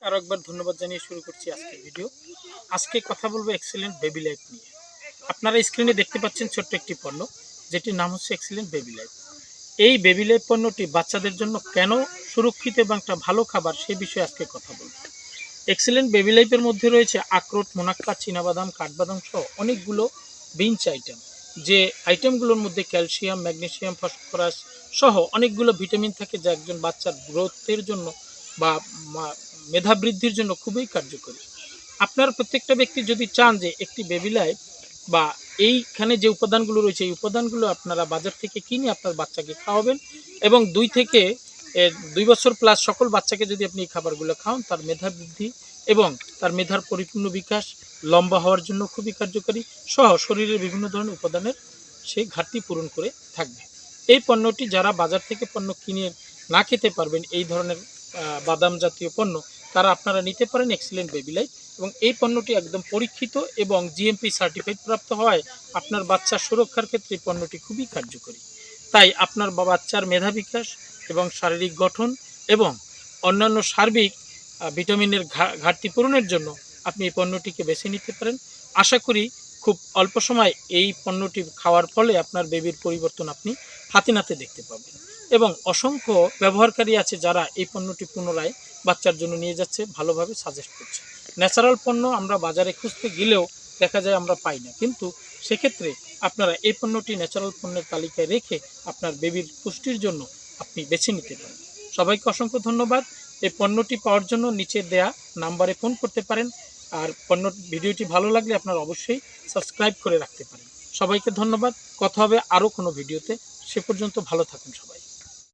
আরও একবার ধন্যবাদ জানিয়ে শুরু করছি আজকের ভিডিও। আজকে কথা বলবো এক্সেলেন্ট বেবি লাইফ নিয়ে। আপনারা স্ক্রিনে দেখতে পাচ্ছেন ছোট্ট একটি পণ্য, যেটির নাম হচ্ছে এক্সেলেন্ট বেবি লাইফ। এই বেবি লাইফ পণ্যটি বাচ্চাদের জন্য কেন সুরক্ষিত এবং একটা ভালো খাবার, সে বিষয়ে আজকে কথা বলবো। এক্সেলেন্ট বেবি লাইফের মধ্যে রয়েছে আখরোট, মুনাক্কা, চীনাবাদাম, কাঠবাদাম সহ অনেকগুলো বিঞ্চ আইটেম, যে আইটেমগুলোর মধ্যে ক্যালসিয়াম, ম্যাগনেসিয়াম, ফসফরাস সহ অনেকগুলো ভিটামিন থাকে, যা একজন বাচ্চার গ্রোথের জন্য বা মেধা বৃদ্ধির জন্য খুবই কার্যকরী। আপনার প্রত্যেকটা ব্যক্তি যদি চান যে একটি বেবি লাইফ বা এইখানে যে উপাদানগুলো রয়েছে, এই উপাদানগুলো আপনারা বাজার থেকে কিনে আপনার বাচ্চাকে খাওয়াবেন এবং 2 বছর প্লাস সকল বাচ্চাকে যদি আপনি এই খাবারগুলো খাওয়ান, তার মেধা বৃদ্ধি এবং তার মেধার পরিপূর্ণ বিকাশ, লম্বা হওয়ার জন্য খুবই কার্যকরী সহ শরীরের বিভিন্ন ধরনের উপাদানের সেই ঘাটতি পূরণ করে থাকবে। এই পণ্যটি যারা বাজার থেকে পণ্য কিনে না খেতে পারবেন, এই ধরনের বাদাম জাতীয় পণ্য, তারা আপনারা নিতে পারেন এক্সেলেন্ট বেবি লাইফ। এবং এই পণ্যটি একদম পরীক্ষিত এবং জিএমপি সার্টিফাইড প্রাপ্ত হওয়ায় আপনার বাচ্চার সুরক্ষার ক্ষেত্রে এই পণ্যটি খুবই কার্যকরী। তাই আপনার বাচ্চার মেধা বিকাশ এবং শারীরিক গঠন এবং অন্যান্য সার্বিক ভিটামিনের ঘাটতি পূরণের জন্য আপনি এই পণ্যটিকে বেছে নিতে পারেন। আশা করি খুব অল্প সময় এই পণ্যটি খাওয়ার ফলে আপনার বেবির পরিবর্তন আপনি হাতে নাতে দেখতে পাবেন। এবং অসংখ্য ব্যবহারকারী আছে যারা এই পণ্যটি পুনরায় বাচ্চার জন্য নিয়ে যাচ্ছে, ভালোভাবে সাজেস্ট করছে। ন্যাচারাল পণ্য আমরা বাজারে খুঁজতে গেলেও দেখা যায় আমরা পাই না, কিন্তু সেক্ষেত্রে আপনারা এই পণ্যটি ন্যাচারাল পণ্যের তালিকায় রেখে আপনার বেবির পুষ্টির জন্য আপনি বেছে নিতে পারেন। সবাইকে অসংখ্য ধন্যবাদ। এই পণ্যটি পাওয়ার জন্য নিচে দেয়া নাম্বারে ফোন করতে পারেন। আর ভিডিওটি ভালো লাগলে আপনারা অবশ্যই সাবস্ক্রাইব করে রাখতে পারেন। সবাইকে ধন্যবাদ। কথা হবে আরও কোনো ভিডিওতে। সে পর্যন্ত ভালো থাকুন সবাই।